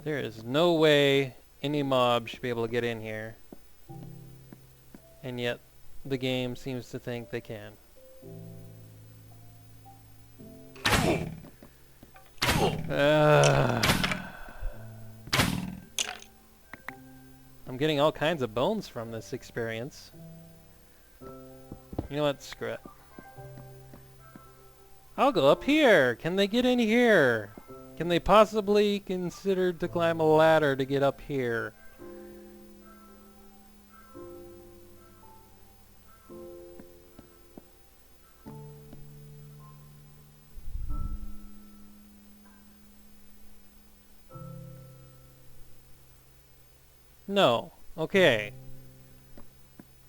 There is no way any mob should be able to get in here. And yet, the game seems to think they can. I'm getting all kinds of bones from this experience. You know what? Screw it. I'll go up here! Can they get in here? Can they possibly consider to climb a ladder to get up here? No. Okay.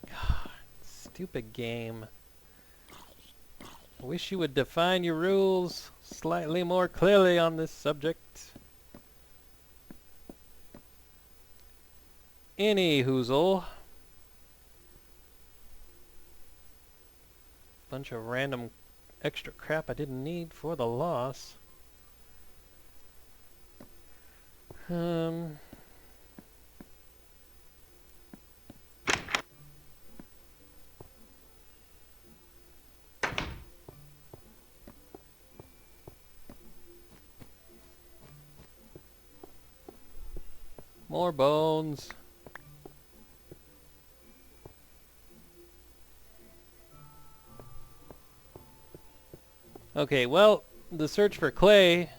God, stupid game. I wish you would define your rules slightly more clearly on this subject. Any hoozle. Bunch of random extra crap I didn't need for the loss. More bones. Okay, well, the search for clay,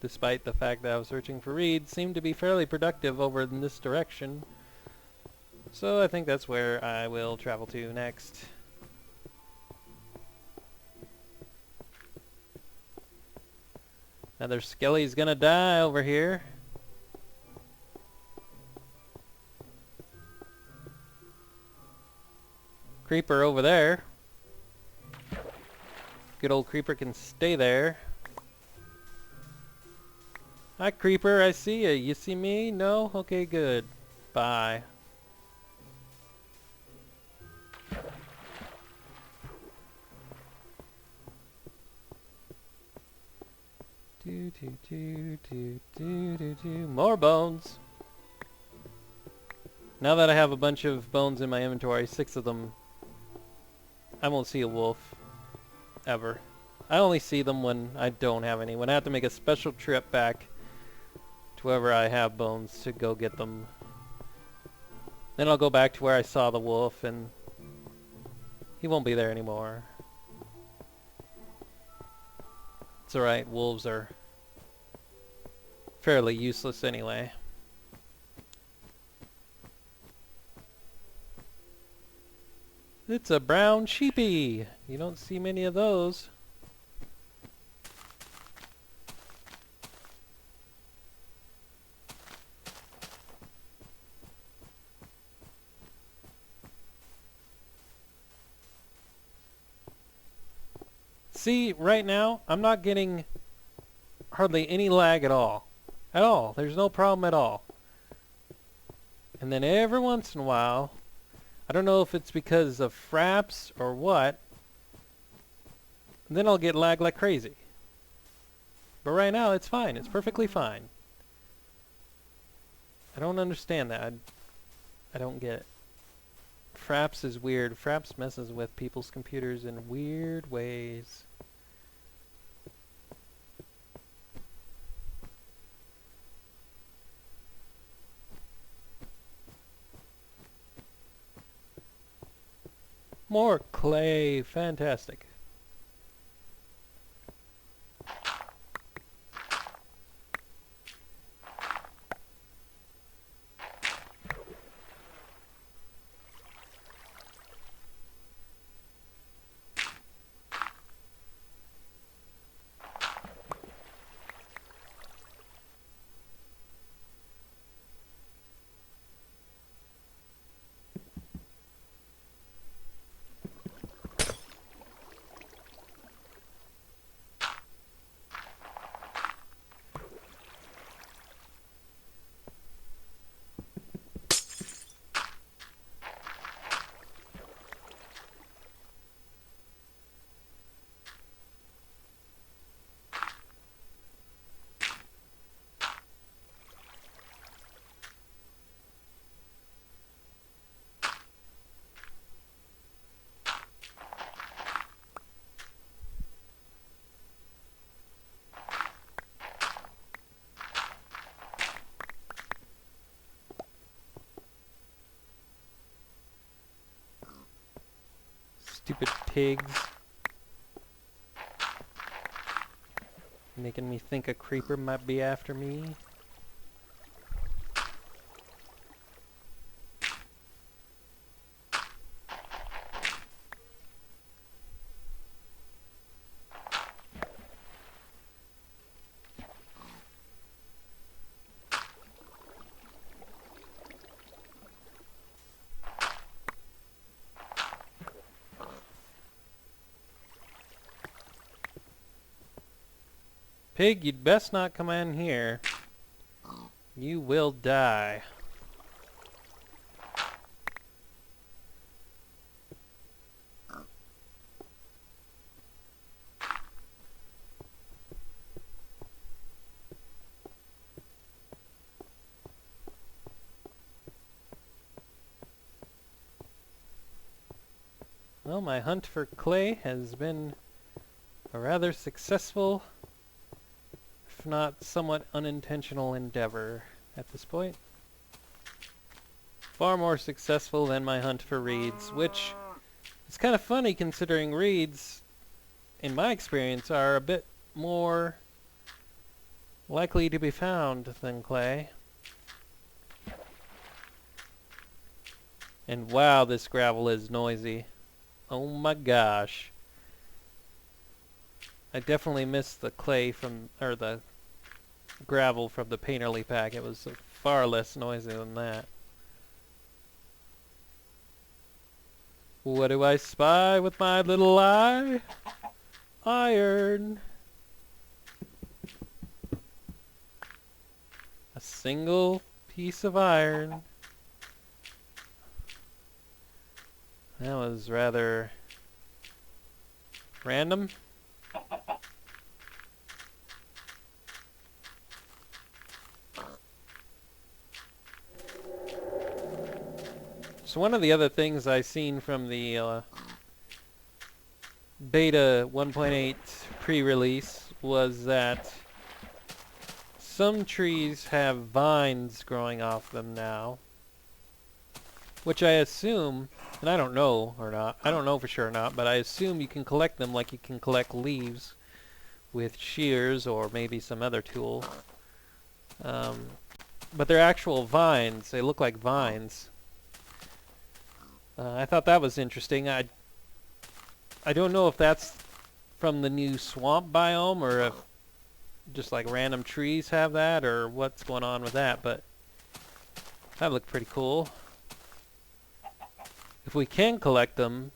despite the fact that I was searching for reeds, seemed to be fairly productive over in this direction. So I think that's where I will travel to next. Another skelly's gonna die over here. Creeper over there. Good old creeper can stay there. Hi creeper, I see ya. You see me? No? Okay, good. Bye. More bones. Now that I have a bunch of bones in my inventory, 6 of them, I won't see a wolf. Ever. I only see them when I don't have any. When I have to make a special trip back to wherever I have bones to go get them. Then I'll go back to where I saw the wolf and he won't be there anymore. It's alright, wolves are fairly useless anyway. It's a brown sheepy. You don't see many of those. See, right now, I'm not getting hardly any lag at all. At all. There's no problem at all. And then every once in a while, I don't know if it's because of fraps or what, then I'll get lag like crazy. But right now, it's fine. It's perfectly fine. I don't understand that. I don't get it. Fraps is weird. Fraps messes with people's computers in weird ways. More clay. Fantastic. Stupid pigs. Making me think a creeper might be after me. Pig, you'd best not come in here. You will die. Well, my hunt for clay has been a rather successful, if not somewhat unintentional endeavor at this point. Far more successful than my hunt for reeds, which is kind of funny considering reeds, in my experience, are a bit more likely to be found than clay. And wow, this gravel is noisy. Oh my gosh. I definitely missed the clay from, or the gravel from the painterly pack. It was far less noisy than that. What do I spy with my little eye? Iron. A single piece of iron. That was rather random. So one of the other things I seen from the beta 1.8 pre-release was that some trees have vines growing off them now, which I assume, and I don't know or not, I don't know for sure or not, but I assume you can collect them like you can collect leaves with shears or maybe some other tool. But they're actual vines. They look like vines. I thought that was interesting. I don't know if that's from the new swamp biome or if just like random trees have that or what's going on with that, but that looked pretty cool. If we can collect them,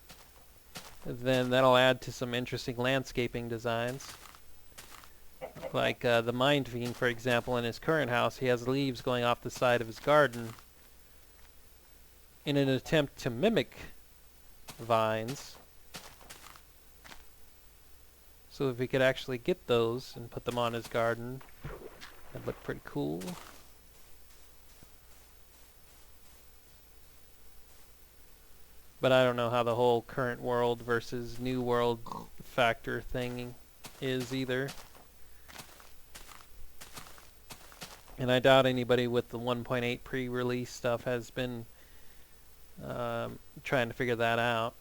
then that'll add to some interesting landscaping designs. Like the Mind Fiend, for example, in his current house, he has leaves going off the side of his garden in an attempt to mimic vines. So if we could actually get those and put them on his garden, that'd look pretty cool. But I don't know how the whole current world versus new world factor thing is either. And I doubt anybody with the 1.8 pre-release stuff has been trying to figure that out.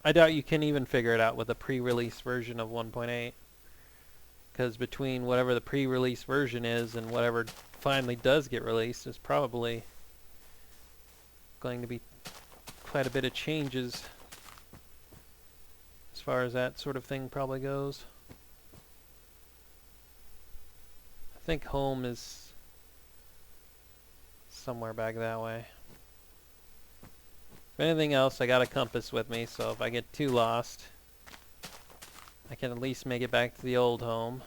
I doubt you can even figure it out with a pre-release version of 1.8. Because between whatever the pre-release version is and whatever finally does get released is probably going to be quite a bit of changes as far as that sort of thing probably goes. I think home is somewhere back that way. If anything else, I got a compass with me, so if I get too lost, I can at least make it back to the old home.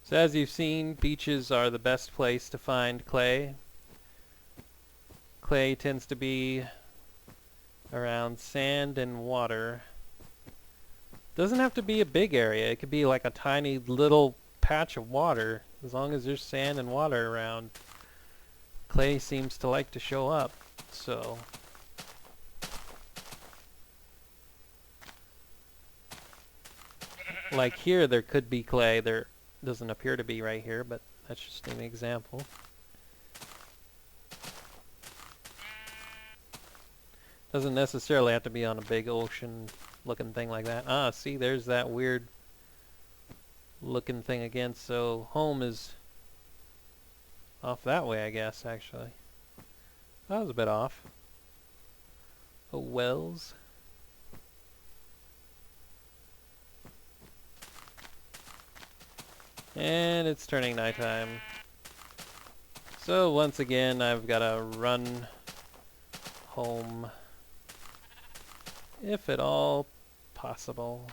So as you've seen, beaches are the best place to find clay. Clay tends to be around sand and water. Doesn't have to be a big area. It could be like a tiny little patch of water. As long as there's sand and water around, clay seems to like to show up. So like here there could be clay. There Doesn't appear to be right here, but that's just an example. Doesn't necessarily have to be on a big ocean looking thing like that. Ah, see, there's that weird looking thing again. So home is off that way, I guess, actually. That was a bit off. Oh, wells. And it's turning nighttime. So once again, I've got to run home, if at all possible.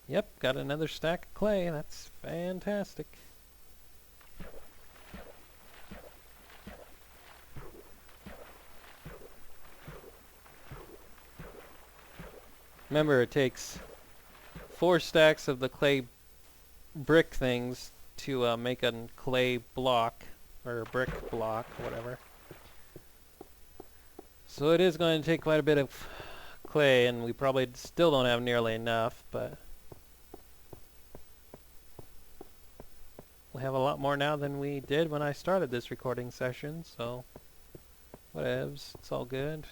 Yep, got another stack of clay. That's fantastic. Remember, it takes 4 stacks of the clay brick things to make a clay block, or a brick block, whatever. So it is going to take quite a bit of clay, and we probably still don't have nearly enough, but we have a lot more now than we did when I started this recording session, so whatevs, it's all good.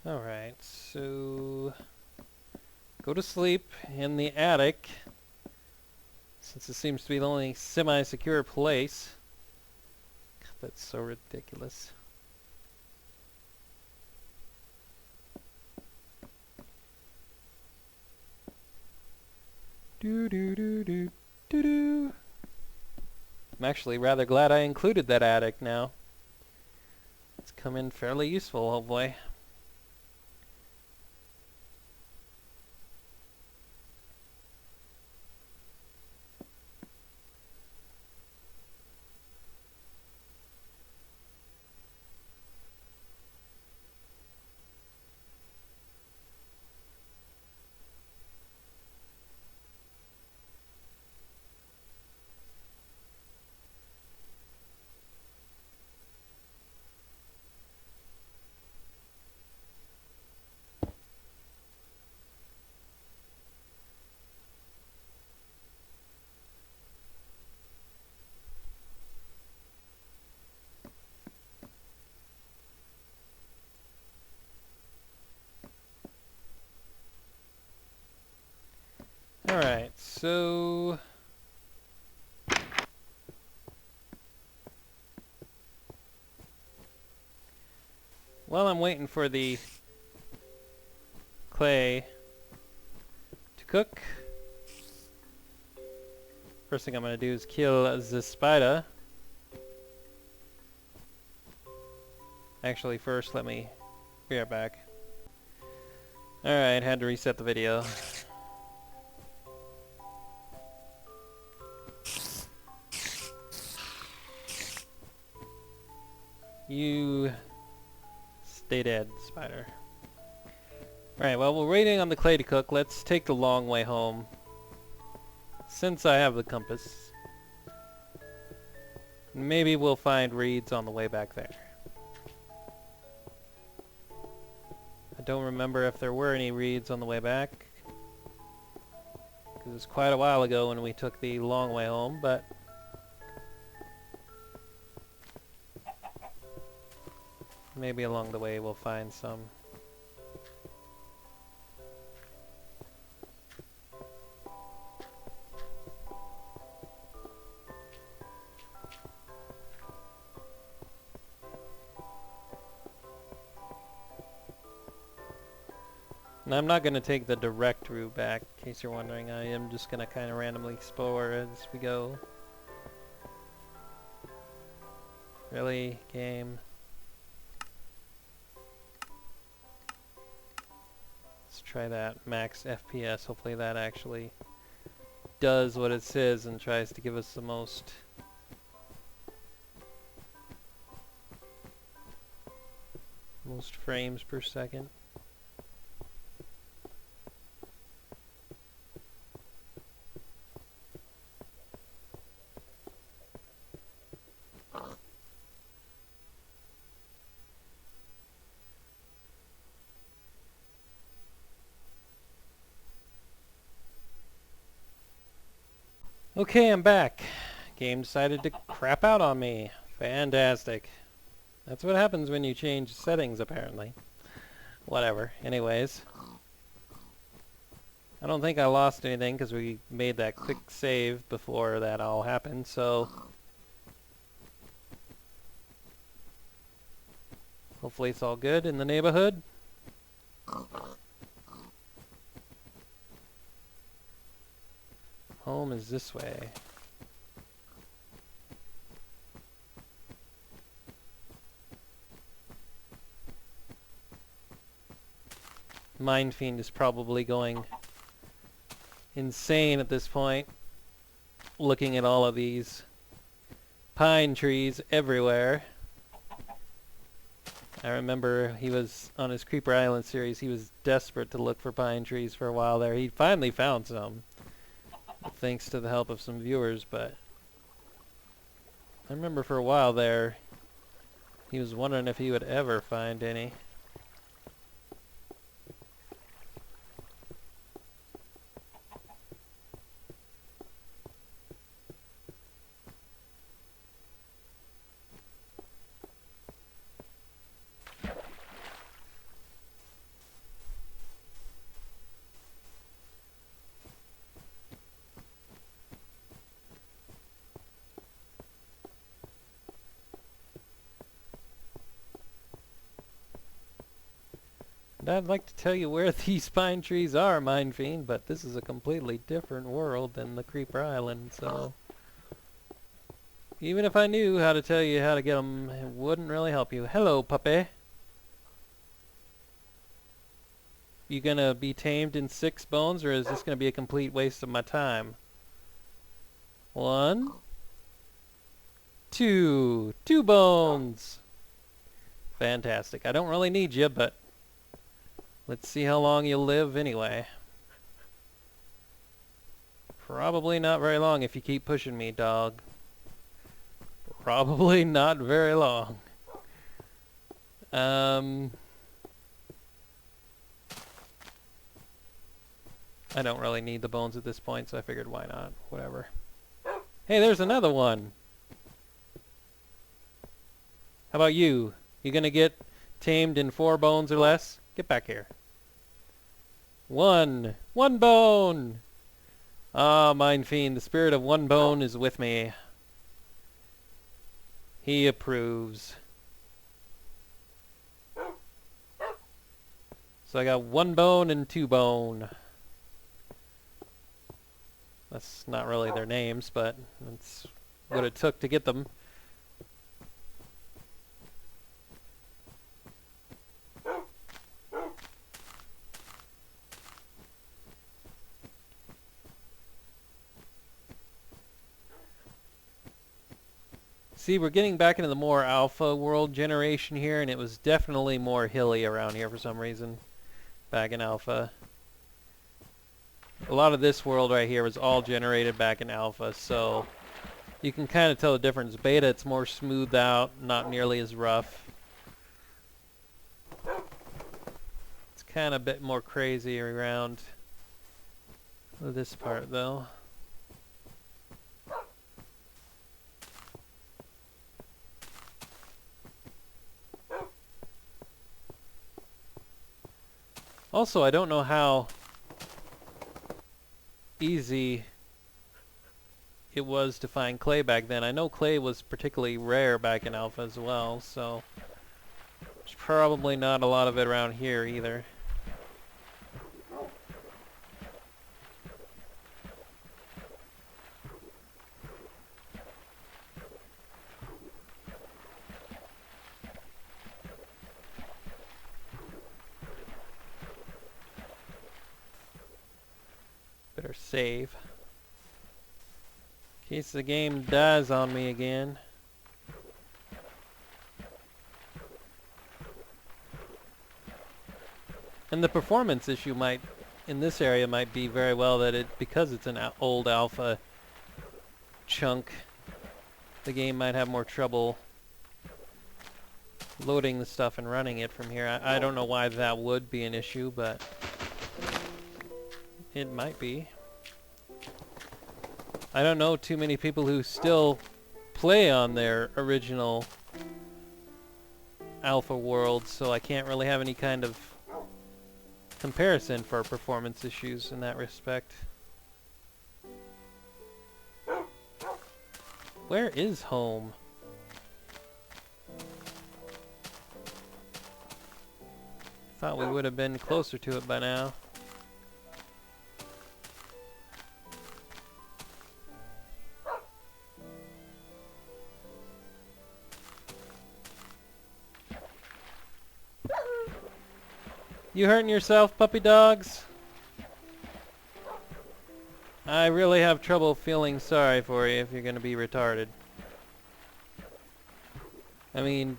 Alright, so go to sleep in the attic, since it seems to be the only semi-secure place. God, that's so ridiculous. Do. I'm actually rather glad I included that attic now. It's come in fairly useful, hopefully. Alright, so while I'm waiting for the clay to cook, first thing I'm going to do is kill the spider. Actually, first let me be right back. Alright, had to reset the video. You stay dead, spider. Alright, well, we're waiting on the clay to cook. Let's take the long way home, since I have the compass. Maybe we'll find reeds on the way back there. I don't remember if there were any reeds on the way back, because it was quite a while ago when we took the long way home, but maybe along the way we'll find some. And I'm not going to take the direct route back, in case you're wondering. I am just going to kind of randomly explore as we go. Really, game? Let's try that. Max FPS. Hopefully that actually does what it says and tries to give us the most frames per second. Okay, I'm back. Game decided to crap out on me. Fantastic. That's what happens when you change settings, apparently. Whatever. Anyways. I don't think I lost anything because we made that quick save before that all happened, so hopefully it's all good in the neighborhood. Home is this way. Mind Fiend is probably going insane at this point, looking at all of these pine trees everywhere. I remember he was on his Creeper Island series, he was desperate to look for pine trees for a while there. He finally found some, thanks to the help of some viewers, but I remember for a while there, he was wondering if he would ever find any. And I'd like to tell you where these pine trees are, Mind Fiend, but this is a completely different world than the Creeper Island, so even if I knew how to tell you how to get them, it wouldn't really help you. Hello, puppy. You gonna be tamed in 6 bones, or is this gonna be a complete waste of my time? 1, 2. 2 bones! Fantastic. I don't really need you, but let's see how long you'll live anyway. Probably not very long if you keep pushing me, dog. Probably not very long. I don't really need the bones at this point, so I figured why not. Whatever. Hey, there's another one! How about you? You gonna get tamed in 4 bones or less? Get back here. 1! 1 bone! Ah, Mind Fiend, the spirit of 1 bone is with me. He approves. So I got 1 bone and 2 bone. That's not really their names, but that's what it took to get them. See, we're getting back into the more alpha world generation here, and it was definitely more hilly around here for some reason back in alpha. A lot of this world right here was all generated back in alpha, so you can kind of tell the difference. Beta, it's more smoothed out, not nearly as rough. It's kind of a bit more crazy around this part, though. Also, I don't know how easy it was to find clay back then. I know clay was particularly rare back in alpha as well, so there's probably not a lot of it around here either. Better save. In case the game dies on me again. And the performance issue might, in this area, might be very well that because it's an old alpha chunk, the game might have more trouble loading the stuff and running it from here. I don't know why that would be an issue, but it might be. I don't know too many people who still play on their original alpha worlds, so I can't really have any kind of comparison for performance issues in that respect. Where is home? Thought we would have been closer to it by now. You hurting yourself, puppy dogs? I really have trouble feeling sorry for you if you're gonna be retarded. I mean,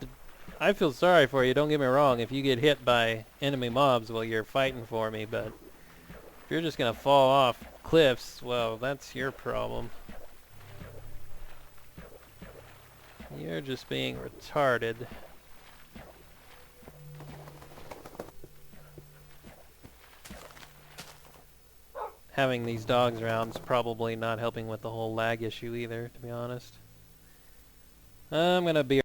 I feel sorry for you, don't get me wrong, if you get hit by enemy mobs while you're fighting for me, but if you're just gonna fall off cliffs, well, that's your problem. You're just being retarded. Having these dogs around is probably not helping with the whole lag issue either, to be honest. I'm gonna be